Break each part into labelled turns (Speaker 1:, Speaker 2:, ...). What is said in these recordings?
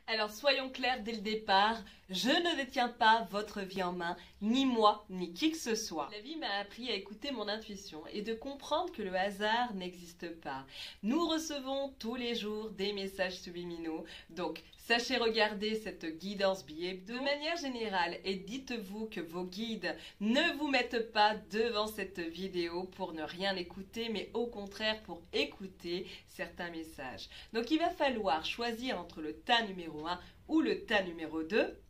Speaker 1: Alors soyons clairs dès le départ, je ne détiens pas votre vie en main, ni moi, ni qui que ce soit. La vie m'a appris à écouter mon intuition et de comprendre que le hasard n'existe pas. Nous recevons tous les jours des messages subliminaux, donc sachez regarder cette guidance bi-hebdo de manière générale et dites-vous que vos guides ne vous mettent pas devant cette vidéo pour ne rien écouter, mais au contraire pour écouter certains messages. Donc il va falloir choisir entre le tas numéro 1 ou le tas numéro 2.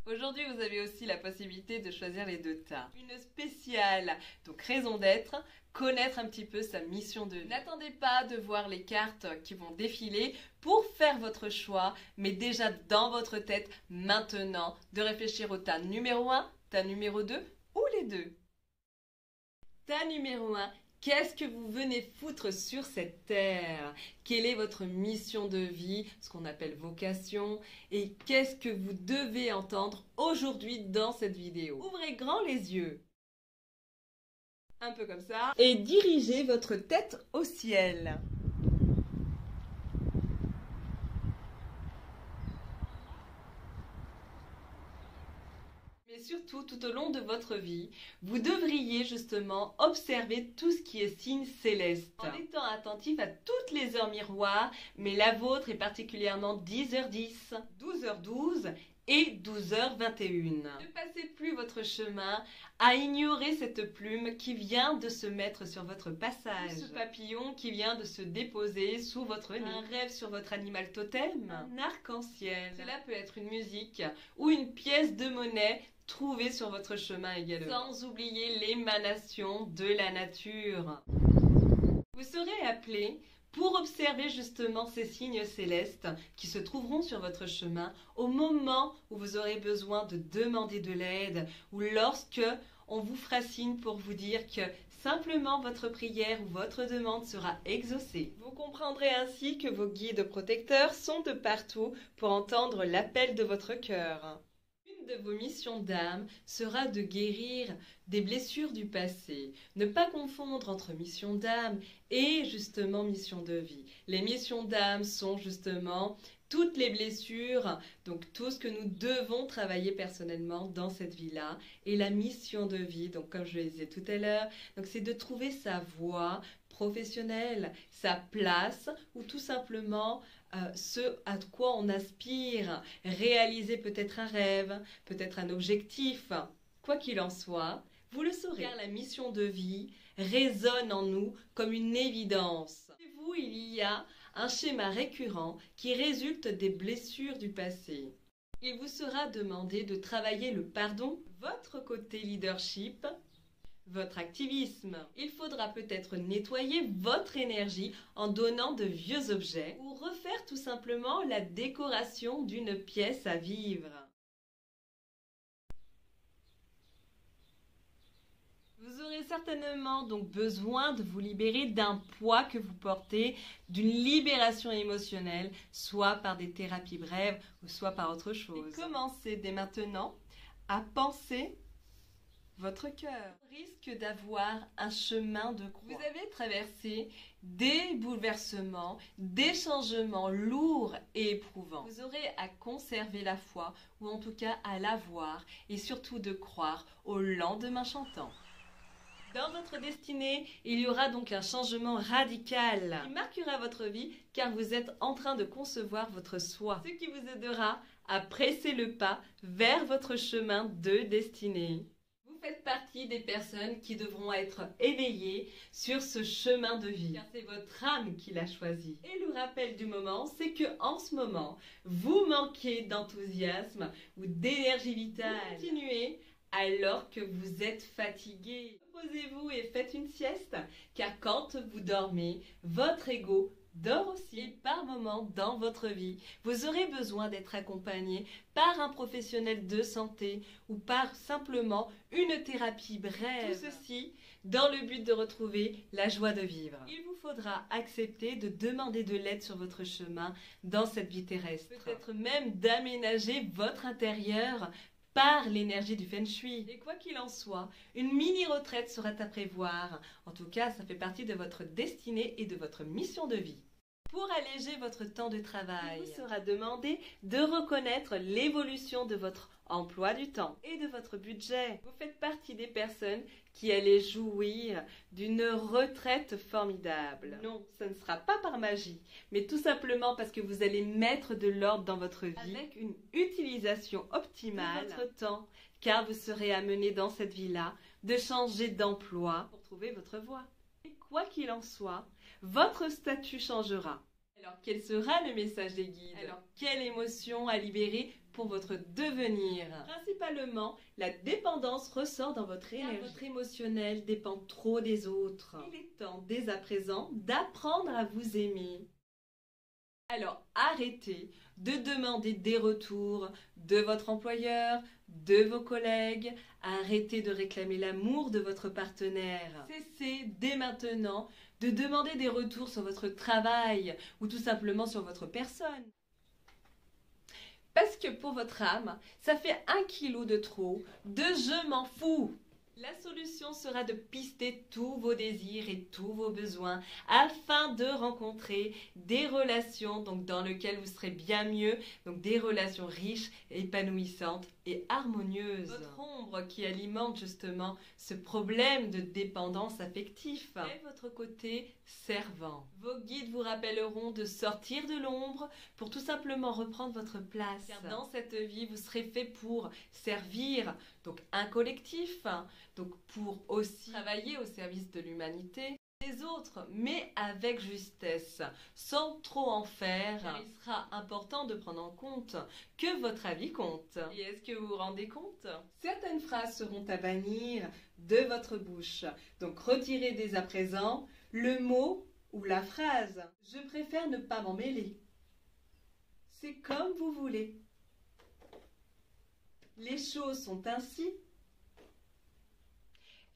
Speaker 1: Aujourd'hui, vous avez aussi la possibilité de choisir les deux tas. Une spéciale, donc raison d'être, connaître un petit peu sa mission de vie. N'attendez pas de voir les cartes qui vont défiler pour faire votre choix, mais déjà dans votre tête, maintenant, de réfléchir au tas numéro 1, tas numéro 2 ou les deux. Tas numéro 1. Qu'est-ce que vous venez foutre sur cette terre? Quelle est votre mission de vie, ce qu'on appelle vocation? Et qu'est-ce que vous devez entendre aujourd'hui dans cette vidéo? Ouvrez grand les yeux. Un peu comme ça. Et dirigez votre tête au ciel. Mais surtout, tout au long de votre vie, vous devriez justement observer tout ce qui est signe céleste. En étant attentif à toutes les heures miroirs, mais la vôtre est particulièrement 10h10, 12h12 et 12h21. Ne passez plus votre chemin à ignorer cette plume qui vient de se mettre sur votre passage. Ce papillon qui vient de se déposer sous votre nid. Un rêve sur votre animal totem. Un arc-en-ciel. Cela peut être une musique ou une pièce de monnaie trouvée sur votre chemin également. Sans oublier l'émanation de la nature. Vous serez appelé pour observer justement ces signes célestes qui se trouveront sur votre chemin au moment où vous aurez besoin de demander de l'aide ou lorsque on vous fera signe pour vous dire que simplement votre prière ou votre demande sera exaucée. Vous comprendrez ainsi que vos guides protecteurs sont de partout pour entendre l'appel de votre cœur. Une de vos missions d'âme sera de guérir des blessures du passé. Ne pas confondre entre mission d'âme et justement mission de vie. Les missions d'âme sont justement toutes les blessures, donc tout ce que nous devons travailler personnellement dans cette vie-là. Et la mission de vie, donc comme je le disais tout à l'heure, donc c'est de trouver sa voie professionnelle, sa place ou tout simplement ce à quoi on aspire, réaliser peut-être un rêve, peut-être un objectif. Quoi qu'il en soit, vous le saurez, car la mission de vie résonne en nous comme une évidence. Chez vous, il y a un schéma récurrent qui résulte des blessures du passé. Il vous sera demandé de travailler le pardon, votre côté leadership, votre activisme. Il faudra peut-être nettoyer votre énergie en donnant de vieux objets ou refaire tout simplement la décoration d'une pièce à vivre. Vous aurez certainement donc besoin de vous libérer d'un poids que vous portez, d'une libération émotionnelle, soit par des thérapies brèves ou soit par autre chose. Et commencez dès maintenant à penser votre cœur. Vous risquez d'avoir un chemin de croix. Vous avez traversé des bouleversements, des changements lourds et éprouvants. Vous aurez à conserver la foi, ou en tout cas à l'avoir, et surtout de croire au lendemain chantant. Dans votre destinée, il y aura donc un changement radical qui marquera votre vie car vous êtes en train de concevoir votre soi. Ce qui vous aidera à presser le pas vers votre chemin de destinée. Vous faites partie des personnes qui devront être éveillées sur ce chemin de vie. Car c'est votre âme qui l'a choisi. Et le rappel du moment, c'est que en ce moment, vous manquez d'enthousiasme ou d'énergie vitale. Vous continuez alors que vous êtes fatigué. Reposez-vous et faites une sieste, car quand vous dormez, votre ego dort aussi. Et par moment dans votre vie, vous aurez besoin d'être accompagné par un professionnel de santé ou par simplement une thérapie brève. Tout ceci dans le but de retrouver la joie de vivre. Il vous faudra accepter de demander de l'aide sur votre chemin dans cette vie terrestre. Peut-être même d'aménager votre intérieur par l'énergie du Feng Shui. Et quoi qu'il en soit, une mini-retraite sera à prévoir. En tout cas, ça fait partie de votre destinée et de votre mission de vie. Pour alléger votre temps de travail, il vous sera demandé de reconnaître l'évolution de votre emploi du temps et de votre budget. Vous faites partie des personnes qui allaient jouir d'une retraite formidable. Non, ce ne sera pas par magie, mais tout simplement parce que vous allez mettre de l'ordre dans votre vie avec une utilisation optimale de votre temps, car vous serez amené dans cette vie-là de changer d'emploi pour trouver votre voie. Et quoi qu'il en soit, votre statut changera. Alors, quel sera le message des guides? Alors, quelle émotion à libérer pour votre devenir? Principalement, la dépendance ressort dans votre énergie. Votre émotionnel dépend trop des autres. Il est temps, dès à présent, d'apprendre à vous aimer. Alors, arrêtez de demander des retours de votre employeur, de vos collègues. Arrêtez de réclamer l'amour de votre partenaire. Cessez dès maintenant de demander des retours sur votre travail ou tout simplement sur votre personne. Parce que pour votre âme, ça fait 1 kilo de trop de je m'en fous. La solution sera de pister tous vos désirs et tous vos besoins afin de rencontrer des relations dans lesquelles vous serez bien mieux, donc des relations riches, épanouissantes et harmonieuses. Votre ombre qui alimente justement ce problème de dépendance affective est votre côté servant. Vos guides vous rappelleront de sortir de l'ombre pour tout simplement reprendre votre place. Car dans cette vie, vous serez fait pour servir donc un collectif, donc pour aussi travailler au service de l'humanité, des autres, mais avec justesse, sans trop en faire. Car il sera important de prendre en compte que votre avis compte. Et est-ce que vous vous rendez compte? Certaines phrases seront à bannir de votre bouche. Donc retirez dès à présent le mot ou la phrase. Je préfère ne pas m'en mêler. C'est comme vous voulez. Les choses sont ainsi.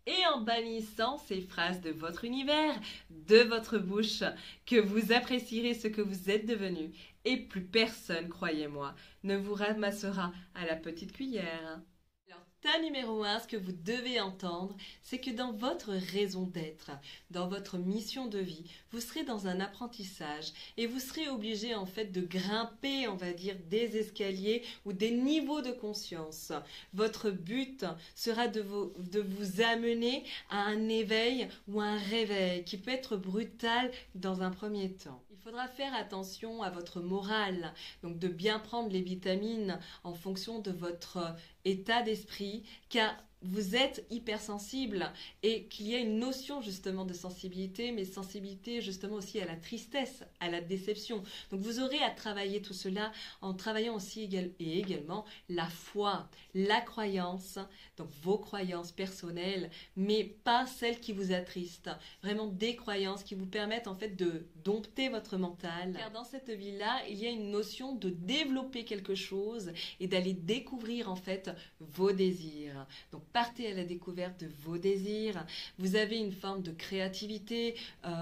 Speaker 1: Et en bannissant ces phrases de votre univers, de votre bouche, que vous apprécierez ce que vous êtes devenu. Et plus personne, croyez-moi, ne vous ramassera à la petite cuillère. Alors, tas numéro 1, ce que vous devez entendre, c'est que dans votre raison d'être, dans votre mission de vie, vous serez dans un apprentissage et vous serez obligé en fait de grimper, on va dire, des escaliers ou des niveaux de conscience. Votre but sera de vous amener à un éveil ou un réveil qui peut être brutal dans un premier temps. Il faudra faire attention à votre morale, donc de bien prendre les vitamines en fonction de votre état d'esprit, car vous êtes hypersensible et qu'il y a une notion justement de sensibilité, mais sensibilité justement aussi à la tristesse, à la déception. Donc vous aurez à travailler tout cela en travaillant aussi également la foi, la croyance, donc vos croyances personnelles, mais pas celles qui vous attristent. Vraiment des croyances qui vous permettent en fait de dompter votre mental. Car dans cette vie-là, il y a une notion de développer quelque chose et d'aller découvrir en fait vos désirs. Donc partez à la découverte de vos désirs. Vous avez une forme de créativité.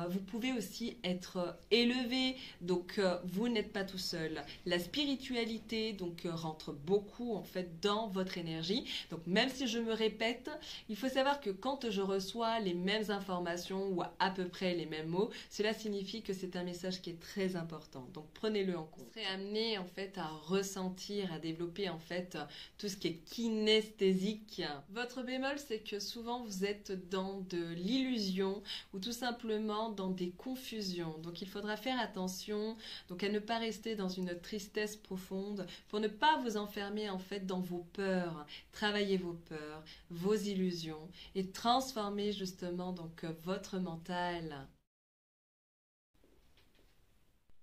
Speaker 1: Vous pouvez aussi être élevé. Donc vous n'êtes pas tout seul. La spiritualité donc rentre beaucoup en fait dans votre énergie. Donc même si je me répète, il faut savoir que quand je reçois les mêmes informations ou à peu près les mêmes mots, cela signifie que c'est un message qui est très important. Donc prenez-le en compte. Vous serez amené en fait à ressentir, à développer en fait tout ce qui est kinesthésique. Votre bémol, c'est que souvent vous êtes dans de l'illusion ou tout simplement dans des confusions. Donc il faudra faire attention donc à ne pas rester dans une tristesse profonde pour ne pas vous enfermer en fait dans vos peurs. Travaillez vos peurs, vos illusions et transformez justement donc votre mental.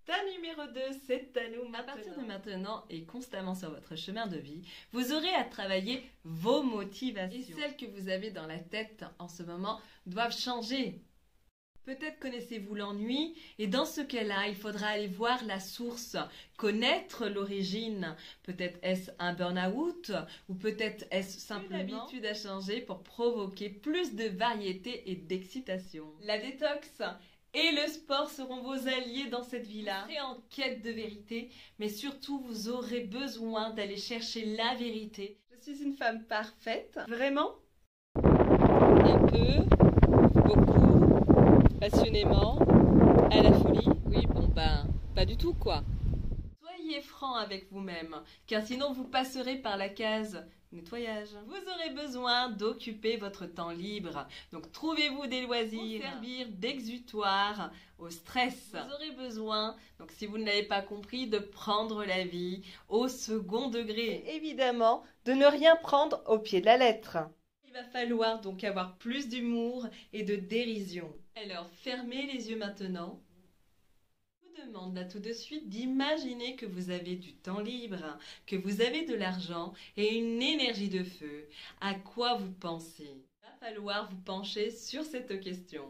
Speaker 1: Ta numéro 2, c'est à nous maintenant. À partir de maintenant et constamment sur votre chemin de vie, vous aurez à travailler vos motivations. Et celles que vous avez dans la tête en ce moment doivent changer. Peut-être connaissez-vous l'ennui et dans ce cas-là, il faudra aller voir la source, connaître l'origine. Peut-être est-ce un burn-out ou peut-être est-ce simplement une habitude à changer pour provoquer plus de variété et d'excitation. La détox et le sport seront vos alliés dans cette vie-là. Vous serez en quête de vérité, mais surtout vous aurez besoin d'aller chercher la vérité. Je suis une femme parfaite, vraiment. Un peu, beaucoup, passionnément, à la folie. Oui, bon ben, du tout quoi. Soyez franc avec vous-même, car sinon vous passerez par la case nettoyage. Vous aurez besoin d'occuper votre temps libre. Donc trouvez-vous des loisirs pour servir d'exutoire au stress. Vous aurez besoin, donc si vous ne l'avez pas compris, de prendre la vie au second degré. Et évidemment, de ne rien prendre au pied de la lettre. Il va falloir donc avoir plus d'humour et de dérision. Alors fermez les yeux maintenant. Je vous demande là tout de suite d'imaginer que vous avez du temps libre, que vous avez de l'argent et une énergie de feu. À quoi vous pensez? Il va falloir vous pencher sur cette question.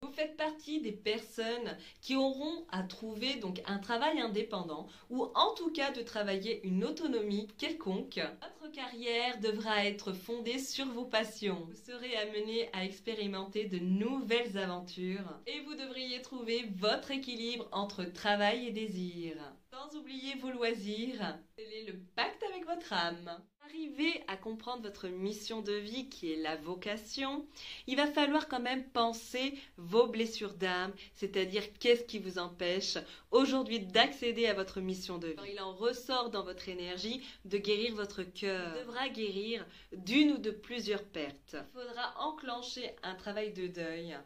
Speaker 1: Vous faites partie des personnes qui auront à trouver donc un travail indépendant ou en tout cas de travailler une autonomie quelconque. Votre carrière devra être fondée sur vos passions. Vous serez amené à expérimenter de nouvelles aventures et vous devriez trouver votre équilibre entre travail et désir. Sans oublier vos loisirs, quel est le pacte avec votre âme. Arrivez à comprendre votre mission de vie qui est la vocation, il va falloir quand même penser vos blessures d'âme, c'est-à-dire qu'est-ce qui vous empêche aujourd'hui d'accéder à votre mission de vie. Alors, il en ressort dans votre énergie de guérir votre cœur. Il devra guérir d'une ou de plusieurs pertes. Il faudra enclencher un travail de deuil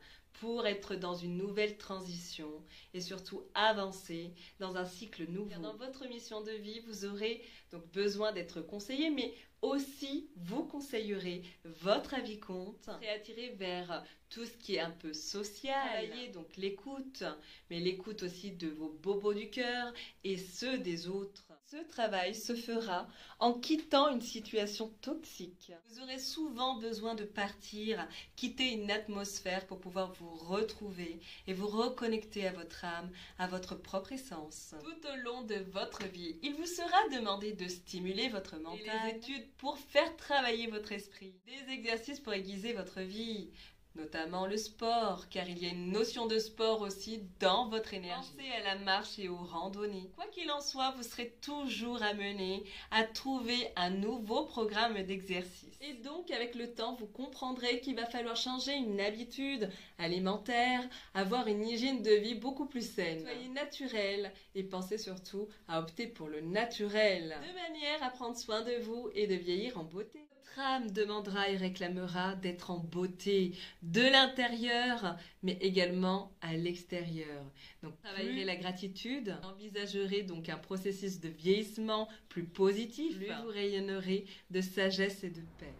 Speaker 1: pour être dans une nouvelle transition et surtout avancer dans un cycle nouveau. Dans votre mission de vie, vous aurez donc besoin d'être conseillé, mais aussi vous conseillerez votre avis compte et attirer vers tout ce qui est un peu social. Travaillez donc l'écoute, mais l'écoute aussi de vos bobos du cœur et ceux des autres. Ce travail se fera en quittant une situation toxique. Vous aurez souvent besoin de partir, quitter une atmosphère pour pouvoir vous retrouver et vous reconnecter à votre âme, à votre propre essence. Tout au long de votre vie, il vous sera demandé de stimuler votre mental, et les études pour faire travailler votre esprit, des exercices pour aiguiser votre vie, notamment le sport, car il y a une notion de sport aussi dans votre énergie. Pensez à la marche et aux randonnées. Quoi qu'il en soit, vous serez toujours amené à trouver un nouveau programme d'exercice. Et donc, avec le temps, vous comprendrez qu'il va falloir changer une habitude alimentaire, avoir une hygiène de vie beaucoup plus saine. Soyez naturel et pensez surtout à opter pour le naturel, de manière à prendre soin de vous et de vieillir en beauté. Votre âme demandera et réclamera d'être en beauté de l'intérieur, mais également à l'extérieur. Donc, travaillerez la gratitude, envisagerez donc un processus de vieillissement plus positif, plus vous rayonnerez de sagesse et de paix.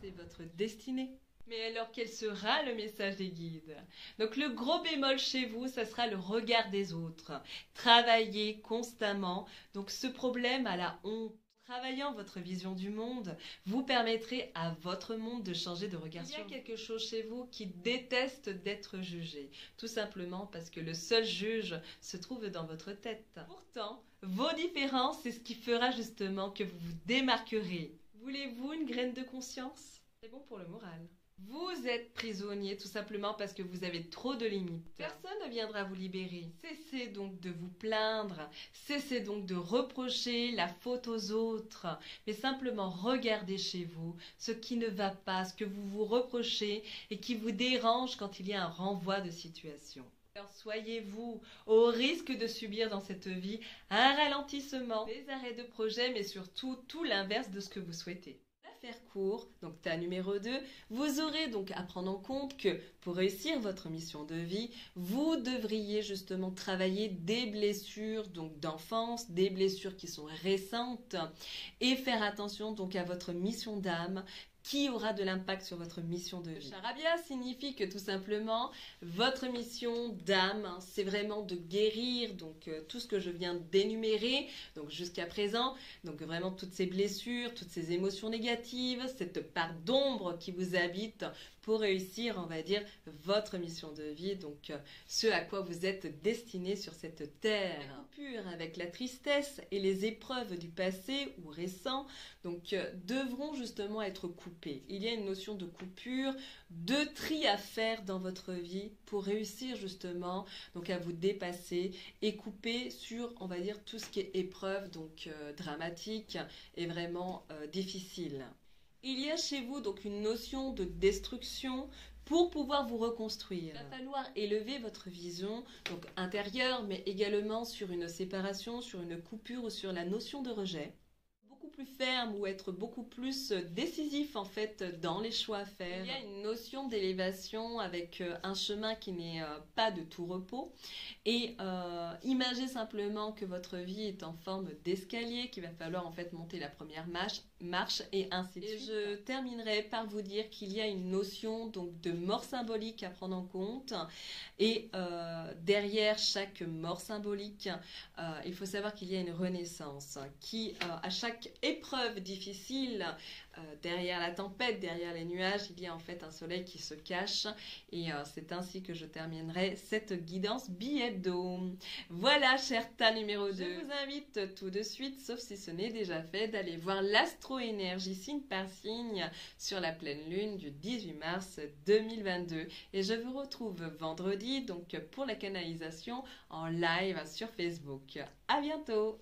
Speaker 1: C'est votre destinée. Mais alors, quel sera le message des guides? Donc, le gros bémol chez vous, ça sera le regard des autres. Travaillez constamment. Donc, ce problème à la honte, travaillant votre vision du monde, vous permettrez à votre monde de changer de regard sur vous. Il y a quelque chose chez vous qui déteste d'être jugé, tout simplement parce que le seul juge se trouve dans votre tête. Pourtant, vos différences, c'est ce qui fera justement que vous vous démarquerez. Voulez-vous une graine de conscience? C'est bon pour le moral. Vous êtes prisonnier tout simplement parce que vous avez trop de limites. Personne ne viendra vous libérer. Cessez donc de vous plaindre, cessez donc de reprocher la faute aux autres, mais simplement regardez chez vous ce qui ne va pas, ce que vous vous reprochez et qui vous dérange quand il y a un renvoi de situation. Alors soyez-vous au risque de subir dans cette vie un ralentissement, des arrêts de projet, mais surtout tout l'inverse de ce que vous souhaitez. Faire court, donc tas numéro 2, vous aurez donc à prendre en compte que pour réussir votre mission de vie, vous devriez justement travailler des blessures donc d'enfance, des blessures qui sont récentes et faire attention donc à votre mission d'âme qui aura de l'impact sur votre mission de vie. Charabia signifie que tout simplement, votre mission d'âme, c'est vraiment de guérir donc tout ce que je viens d'énumérer, donc jusqu'à présent, donc vraiment toutes ces blessures, toutes ces émotions négatives, cette part d'ombre qui vous habite pour réussir, on va dire, votre mission de vie, donc ce à quoi vous êtes destiné sur cette terre. La coupure avec la tristesse et les épreuves du passé ou récent, donc devront justement être coupées. Il y a une notion de coupure, de tri à faire dans votre vie pour réussir justement donc à vous dépasser et couper sur, on va dire, tout ce qui est épreuve donc dramatique et vraiment difficile. Il y a chez vous donc une notion de destruction pour pouvoir vous reconstruire. Il va falloir élever votre vision, donc intérieure, mais également sur une séparation, sur une coupure ou sur la notion de rejet. Beaucoup plus ferme ou être beaucoup plus décisif en fait dans les choix à faire. Il y a une notion d'élévation avec un chemin qui n'est pas de tout repos et imaginez simplement que votre vie est en forme d'escalier, qu'il va falloir en fait monter la première marche et ainsi de suite. Et je terminerai par vous dire qu'il y a une notion donc de mort symbolique à prendre en compte et derrière chaque mort symbolique il faut savoir qu'il y a une renaissance qui à chaque épreuve difficile, derrière la tempête, derrière les nuages, il y a en fait un soleil qui se cache et c'est ainsi que je terminerai cette guidance billet d'eau. Voilà, cher tas numéro 2. Je vous invite tout de suite, sauf si ce n'est déjà fait, d'aller voir l'astro-énergie signe par signe sur la pleine lune du 18 mars 2022. Et je vous retrouve vendredi donc pour la canalisation en live sur Facebook. À bientôt!